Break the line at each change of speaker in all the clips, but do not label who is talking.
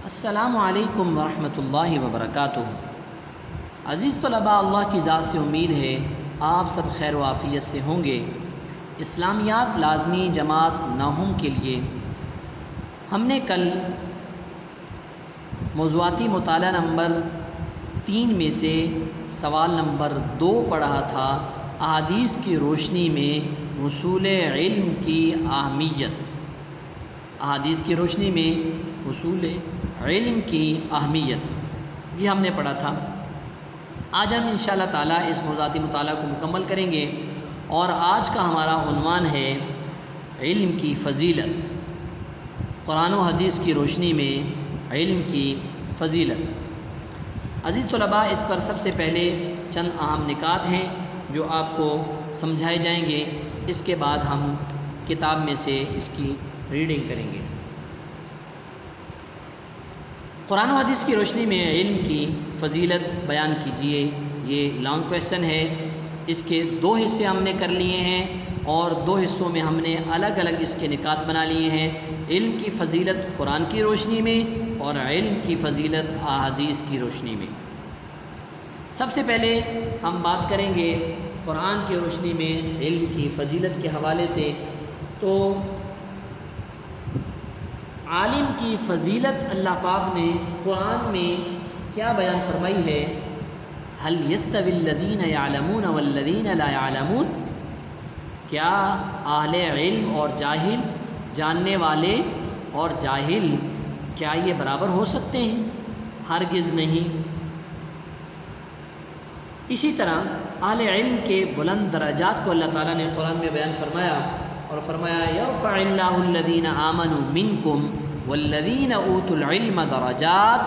السلام علیکم ورحمۃ اللہ وبرکاتہ۔ عزیز طلباء، اللہ کی ذات سے امید ہے آپ سب خیر و عافیت سے ہوں گے۔ اسلامیات لازمی جماعت ناہم کے لیے ہم نے کل موضوعاتی مطالعہ نمبر 3 میں سے سوال نمبر 2 پڑھا تھا، احادیث کی روشنی میں حصول علم کی اہمیت۔ احادیث کی روشنی میں حصول علم کی اہمیت، یہ ہم نے پڑھا تھا۔ آج ہم انشاءاللہ تعالیٰ اس موضوعاتی مطالعہ کو مکمل کریں گے، اور آج کا ہمارا عنوان ہے علم کی فضیلت، قرآن و حدیث کی روشنی میں علم کی فضیلت۔ عزیز طلباء، اس پر سب سے پہلے چند اہم نکات ہیں جو آپ کو سمجھائے جائیں گے، اس کے بعد ہم کتاب میں سے اس کی ریڈنگ کریں گے۔ قرآن و حدیث کی روشنی میں علم کی فضیلت بیان کیجیے، یہ لانگ کویسچن ہے۔ اس کے 2 حصے ہم نے کر لیے ہیں، اور 2 حصوں میں ہم نے الگ الگ اس کے نکات بنا لیے ہیں۔ علم کی فضیلت قرآن کی روشنی میں، اور علم کی فضیلت احادیث کی روشنی میں۔ سب سے پہلے ہم بات کریں گے قرآن کی روشنی میں علم کی فضیلت کے حوالے سے۔ تو عالم کی فضیلت اللہ پاک نے قرآن میں کیا بیان فرمائی ہے؟ هل يستوي الذين يعلمون والذين لا يعلمون؟ کیا اہل علم اور جاہل، جاننے والے اور جاہل، کیا یہ برابر ہو سکتے ہیں؟ ہرگز نہیں۔ اسی طرح اہل علم کے بلند درجات کو اللہ تعالیٰ نے قرآن میں بیان فرمایا، اور فرمایا یرفع اللہ الذین آمنوا منکم والذین اوتوا العلم درجات۔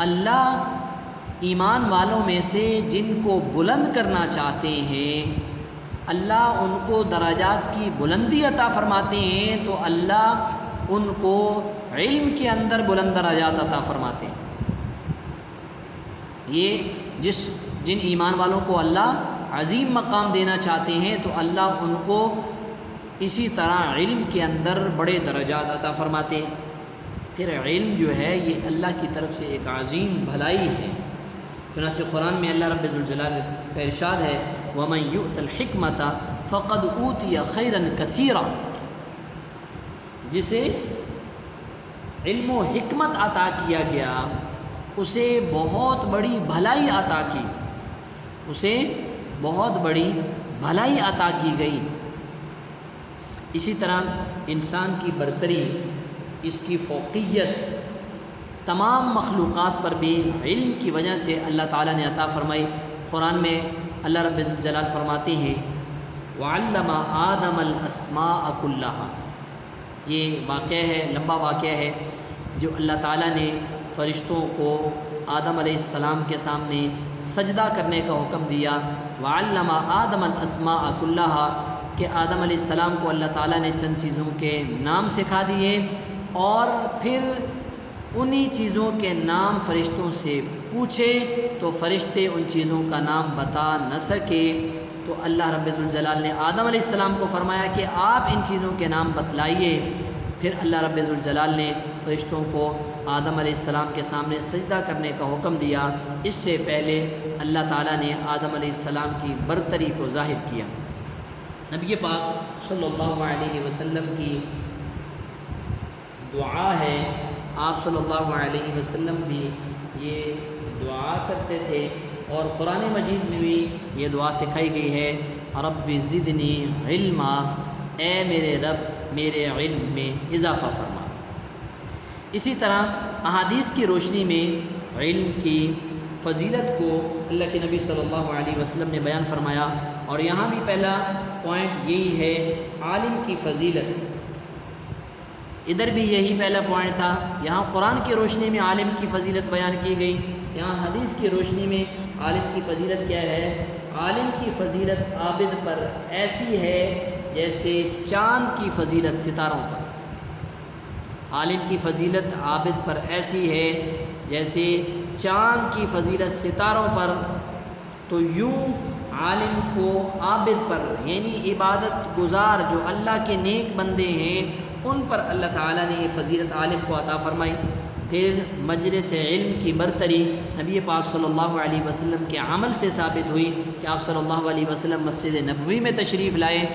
اللہ ایمان والوں میں سے جن کو بلند کرنا چاہتے ہیں، اللہ ان کو درجات کی بلندی عطا فرماتے ہیں، تو اللہ ان کو علم کے اندر بلند درجات عطا فرماتے ہیں۔ یہ جن ایمان والوں کو اللہ عظیم مقام دینا چاہتے ہیں، تو اللہ ان کو اسی طرح علم کے اندر بڑے درجات عطا فرماتے ہیں۔ پھر علم جو ہے یہ اللہ کی طرف سے ایک عظیم بھلائی ہے۔ چنانچہ قرآن میں اللہ رب الجلال کا ارشاد ہے وَمَن يُؤْتَ الْحِكْمَةَ فَقَدْ أُوتِيَ خَيْرًا كَثِيرًا۔ جسے علم و حکمت عطا کیا گیا، اسے بہت بڑی بھلائی عطا کی، اسے بہت بڑی بھلائی عطا کی گئی۔ اسی طرح انسان کی برتری، اس کی فوقیت تمام مخلوقات پر بھی علم کی وجہ سے اللہ تعالیٰ نے عطا فرمائی۔ قرآن میں اللہ رب الجلال فرماتے ہیں وَعَلَّمَ آدَمَ الْأَسْمَاءَ كُلَّهَا۔ یہ واقعہ ہے، لمبا واقعہ ہے، جو اللہ تعالیٰ نے فرشتوں کو آدم علیہ السلام کے سامنے سجدہ کرنے کا حکم دیا۔ وَعَلَّمَ آدَمَ الْأَسْمَاءَ كُلَّهَا، کہ آدم علیہ السلام کو اللہ تعالیٰ نے چند چیزوں کے نام سکھا دیے، اور پھر انہی چیزوں کے نام فرشتوں سے پوچھے تو فرشتے ان چیزوں کا نام بتا نہ سکے، تو اللہ رب الجلال نے آدم علیہ السلام کو فرمایا کہ آپ ان چیزوں کے نام بتلائیے۔ پھر اللہ رب الجلال نے فرشتوں کو آدم علیہ السلام کے سامنے سجدہ کرنے کا حکم دیا۔ اس سے پہلے اللہ تعالیٰ نے آدم علیہ السلام کی برتری کو ظاہر کیا۔ نبی پاک صلی اللہ علیہ وسلم کی دعا ہے، آپ صلی اللہ علیہ وسلم بھی یہ دعا کرتے تھے، اور قرآن مجید میں بھی یہ دعا سکھائی گئی ہے رب زدنی علما، اے میرے رب میرے علم میں اضافہ فرما۔ اسی طرح احادیث کی روشنی میں علم کی فضیلت کو اللہ کے نبی صلی اللہ علیہ وسلم نے بیان فرمایا، اور یہاں بھی پہلا پوائنٹ یہی ہے عالم کی فضیلت۔ ادھر بھی یہی پہلا پوائنٹ تھا، یہاں قرآن کی روشنی میں عالم کی فضیلت بیان کی گئی، یہاں حدیث کی روشنی میں عالم کی فضیلت کیا ہے؟ عالم کی فضیلت عابد پر ایسی ہے جیسے چاند کی فضیلت ستاروں پر۔ عالم کی فضیلت عابد پر ایسی ہے جیسے چاند کی فضیلت ستاروں پر، تو یوں عالم کو عابد پر، یعنی عبادت گزار جو اللہ کے نیک بندے ہیں، ان پر اللہ تعالیٰ نے یہ فضیلت عالم کو عطا فرمائی۔ پھر مجلس علم کی برتری نبی پاک صلی اللہ علیہ وسلم کے عمل سے ثابت ہوئی کہ آپ صلی اللہ علیہ وسلم مسجد نبوی میں تشریف لائے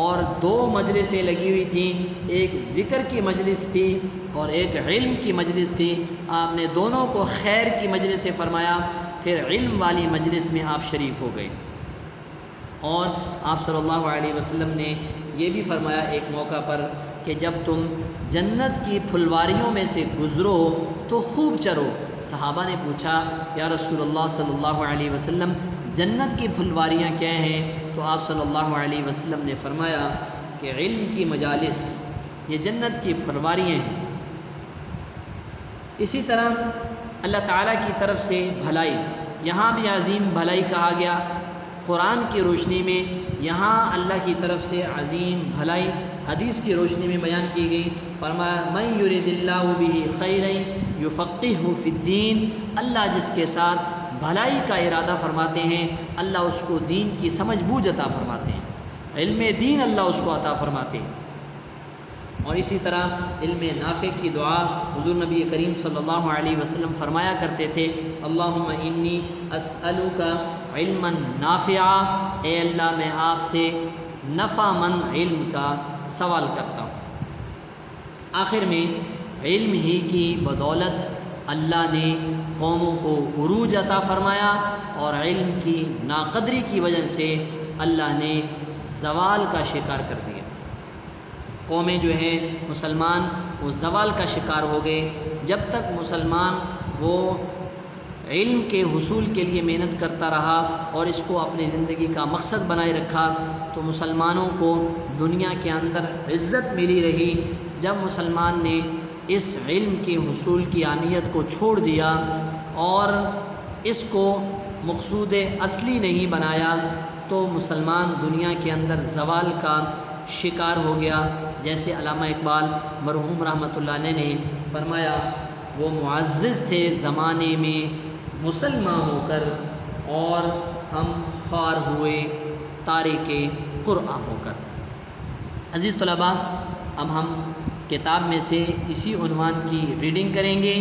اور 2 مجلسیں لگی ہوئی تھیں، ایک ذکر کی مجلس تھی اور ایک علم کی مجلس تھی۔ آپ نے دونوں کو خیر کی مجلس سے فرمایا، پھر علم والی مجلس میں آپ شریک ہو گئے۔ اور آپ صلی اللہ علیہ وسلم نے یہ بھی فرمایا ایک موقع پر کہ جب تم جنت کی پھلواریوں میں سے گزرو تو خوب چرو۔ صحابہ نے پوچھا یا رسول اللہ صلی اللہ علیہ وسلم جنت کی پھلواریاں کیا ہیں؟ تو آپ صلی اللہ علیہ وسلم نے فرمایا کہ علم کی مجالس یہ جنت کی پھلواریاں ہیں۔ اسی طرح اللہ تعالیٰ کی طرف سے بھلائی، یہاں بھی عظیم بھلائی کہا گیا۔ قرآن کی روشنی میں یہاں اللہ کی طرف سے عظیم بھلائی حدیث کی روشنی میں بیان کی گئی۔ فرمایا من یرید اللہ بہ خیرا یفقہہ فی الدین، اللہ جس کے ساتھ بھلائی کا ارادہ فرماتے ہیں اللہ اس کو دین کی سمجھ بوجھ عطا فرماتے ہیں، علم دین اللہ اس کو عطا فرماتے ہیں۔ اور اسی طرح علم نافع کی دعا حضور نبی کریم صلی اللہ علیہ وسلم فرمایا کرتے تھے، اللہم انی اسألک علما نافعا، اے اللہ میں آپ سے نفع مند علم کا سوال کرتا ہوں۔ آخر میں علم ہی کی بدولت اللہ نے قوموں کو عروج عطا فرمایا اور علم کی ناقدری کی وجہ سے اللہ نے زوال کا شکار کر دیا۔ قومیں جو ہیں مسلمان وہ زوال کا شکار ہو گئے۔ جب تک مسلمان وہ علم کے حصول کے لیے محنت کرتا رہا اور اس کو اپنی زندگی کا مقصد بنائے رکھا تو مسلمانوں کو دنیا کے اندر عزت ملی رہی۔ جب مسلمان نے اس علم کے حصول کی اہمیت کو چھوڑ دیا اور اس کو مقصود اصلی نہیں بنایا تو مسلمان دنیا کے اندر زوال کا شکار ہو گیا۔ جیسے علامہ اقبال مرحوم رحمۃ اللہ علیہ نے فرمایا، وہ معزز تھے زمانے میں مسلمان ہو کر اور ہم خوار ہوئے تارک قرآن ہو کر۔ عزیز طلباء، اب ہم کتاب میں سے اسی عنوان کی ریڈنگ کریں گے،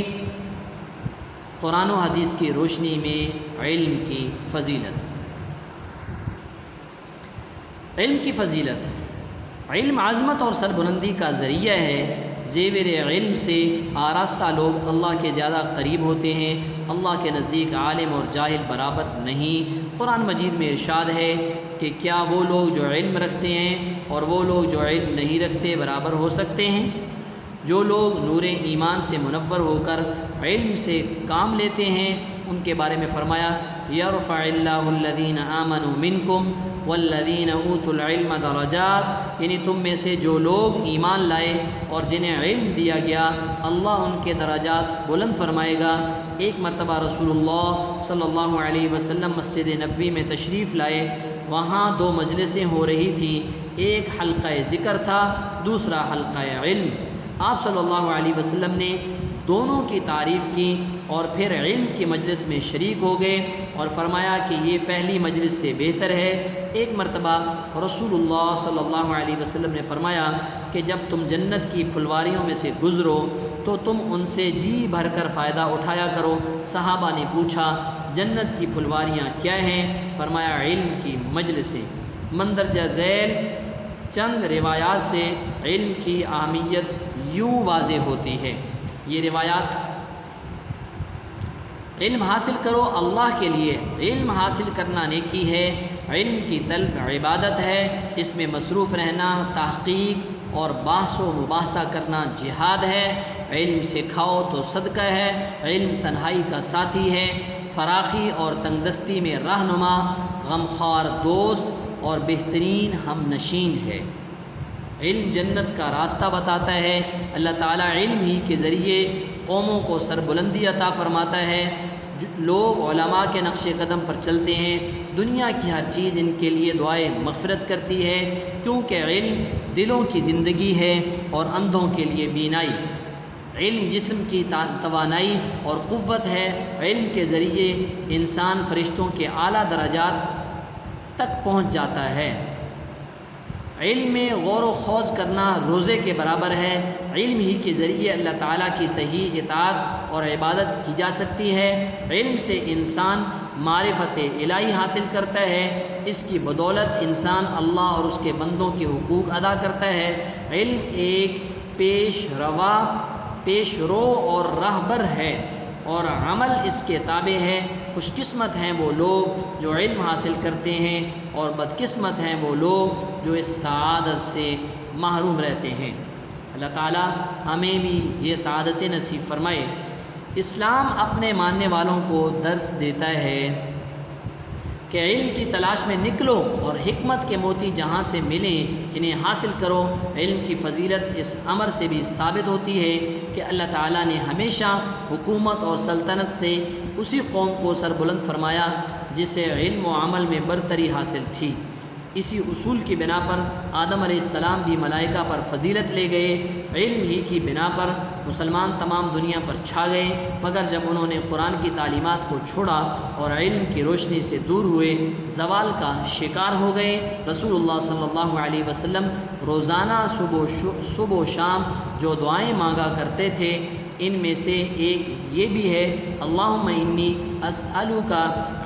قرآن و حدیث کی روشنی میں علم کی فضیلت۔ علم کی فضیلت، علم عظمت اور سربلندی کا ذریعہ ہے۔ زیور علم سے آراستہ لوگ اللہ کے زیادہ قریب ہوتے ہیں۔ اللہ کے نزدیک عالم اور جاہل برابر نہیں۔ قرآن مجید میں ارشاد ہے کہ کیا وہ لوگ جو علم رکھتے ہیں اور وہ لوگ جو علم نہیں رکھتے برابر ہو سکتے ہیں؟ جو لوگ نور ایمان سے منور ہو کر علم سے کام لیتے ہیں ان کے بارے میں فرمایا، یرفع اللہ الذین آمنوا منکم والذین اوتوا العلم درجات، یعنی تم میں سے جو لوگ ایمان لائے اور جنہیں علم دیا گیا اللہ ان کے درجات بلند فرمائے گا۔ ایک مرتبہ رسول اللہ صلی اللہ علیہ وسلم مسجد نبوی میں تشریف لائے، وہاں 2 مجلسیں ہو رہی تھیں، ایک حلقہ ذکر تھا، دوسرا حلقہ علم۔ آپ صلی اللہ علیہ وسلم نے دونوں کی تعریف کی اور پھر علم کی مجلس میں شریک ہو گئے اور فرمایا کہ یہ پہلی مجلس سے بہتر ہے۔ ایک مرتبہ رسول اللہ صلی اللہ علیہ وسلم نے فرمایا کہ جب تم جنت کی پھلواریوں میں سے گزرو تو تم ان سے جی بھر کر فائدہ اٹھایا کرو۔ صحابہ نے پوچھا جنت کی پھلواریاں کیا ہیں؟ فرمایا علم کی مجلسیں۔ مندرجہ ذیل چند روایات سے علم کی اہمیت یوں واضح ہوتی ہے۔ یہ روایات، علم حاصل کرو اللہ کے لیے، علم حاصل کرنا نیکی ہے، علم کی طلب عبادت ہے، اس میں مصروف رہنا تحقیق اور بحث و مباحثہ کرنا جہاد ہے، علم سکھاؤ تو صدقہ ہے، علم تنہائی کا ساتھی ہے، فراخی اور تنگدستی میں رہنما، غمخوار دوست اور بہترین ہم نشین ہے۔ علم جنت کا راستہ بتاتا ہے۔ اللہ تعالیٰ علم ہی کے ذریعے قوموں کو سربلندی عطا فرماتا ہے۔ لوگ علماء کے نقش قدم پر چلتے ہیں، دنیا کی ہر چیز ان کے لیے دعائے مغفرت کرتی ہے، کیونکہ علم دلوں کی زندگی ہے اور اندھوں کے لیے بینائی۔ علم جسم کی توانائی اور قوت ہے۔ علم کے ذریعے انسان فرشتوں کے اعلیٰ درجات تک پہنچ جاتا ہے۔ علم میں غور و خوض کرنا روزے کے برابر ہے۔ علم ہی کے ذریعے اللہ تعالیٰ کی صحیح اطاعت اور عبادت کی جا سکتی ہے۔ علم سے انسان معرفت الہی حاصل کرتا ہے، اس کی بدولت انسان اللہ اور اس کے بندوں کے حقوق ادا کرتا ہے۔ علم ایک پیش رو اور راہبر ہے اور عمل اس کے تابع ہے۔ خوش قسمت ہیں وہ لوگ جو علم حاصل کرتے ہیں اور بدقسمت ہیں وہ لوگ جو اس سعادت سے محروم رہتے ہیں۔ اللہ تعالیٰ ہمیں بھی یہ سعادت نصیب فرمائے۔ اسلام اپنے ماننے والوں کو درس دیتا ہے کہ علم کی تلاش میں نکلو اور حکمت کے موتی جہاں سے ملیں انہیں حاصل کرو۔ علم کی فضیلت اس امر سے بھی ثابت ہوتی ہے کہ اللہ تعالیٰ نے ہمیشہ حکومت اور سلطنت سے اسی قوم کو سربلند فرمایا جسے علم و عمل میں برتری حاصل تھی۔ اسی اصول کی بنا پر آدم علیہ السلام بھی ملائکہ پر فضیلت لے گئے۔ علم ہی کی بنا پر مسلمان تمام دنیا پر چھا گئے، مگر جب انہوں نے قرآن کی تعلیمات کو چھوڑا اور علم کی روشنی سے دور ہوئے، زوال کا شکار ہو گئے۔ رسول اللہ صلی اللہ علیہ وسلم روزانہ صبح و شام جو دعائیں مانگا کرتے تھے، ان میں سے ایک یہ بھی ہے، اللہم انی اسألک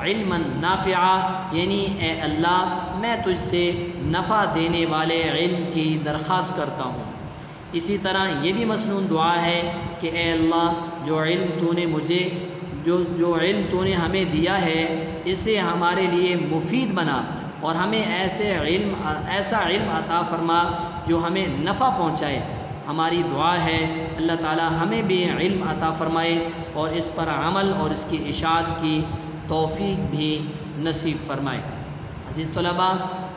علما نافعا، یعنی اے اللہ میں تجھ سے نفع دینے والے علم کی درخواست کرتا ہوں۔ اسی طرح یہ بھی مسنون دعا ہے کہ اے اللہ جو علم تو نے ہمیں دیا ہے اسے ہمارے لیے مفید بنا اور ہمیں ایسا علم عطا فرما جو ہمیں نفع پہنچائے۔ ہماری دعا ہے اللہ تعالی ہمیں بھی علم عطا فرمائے اور اس پر عمل اور اس کی اشاعت کی توفیق بھی نصیب فرمائے۔ عزیز طلباء،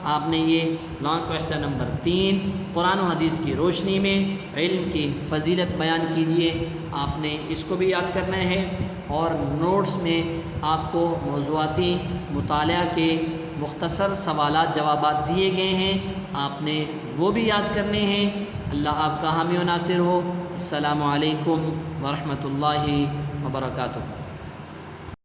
آپ نے یہ لانگ کویسچن نمبر 3 قرآن و حدیث کی روشنی میں علم کی فضیلت بیان کیجئے، آپ نے اس کو بھی یاد کرنا ہے، اور نوٹس میں آپ کو موضوعاتی مطالعہ کے مختصر سوالات جوابات دیے گئے ہیں، آپ نے وہ بھی یاد کرنے ہیں۔ اللہ آپ کا حامی و ناصر ہو۔ السلام علیکم ورحمۃ اللہ وبرکاتہ۔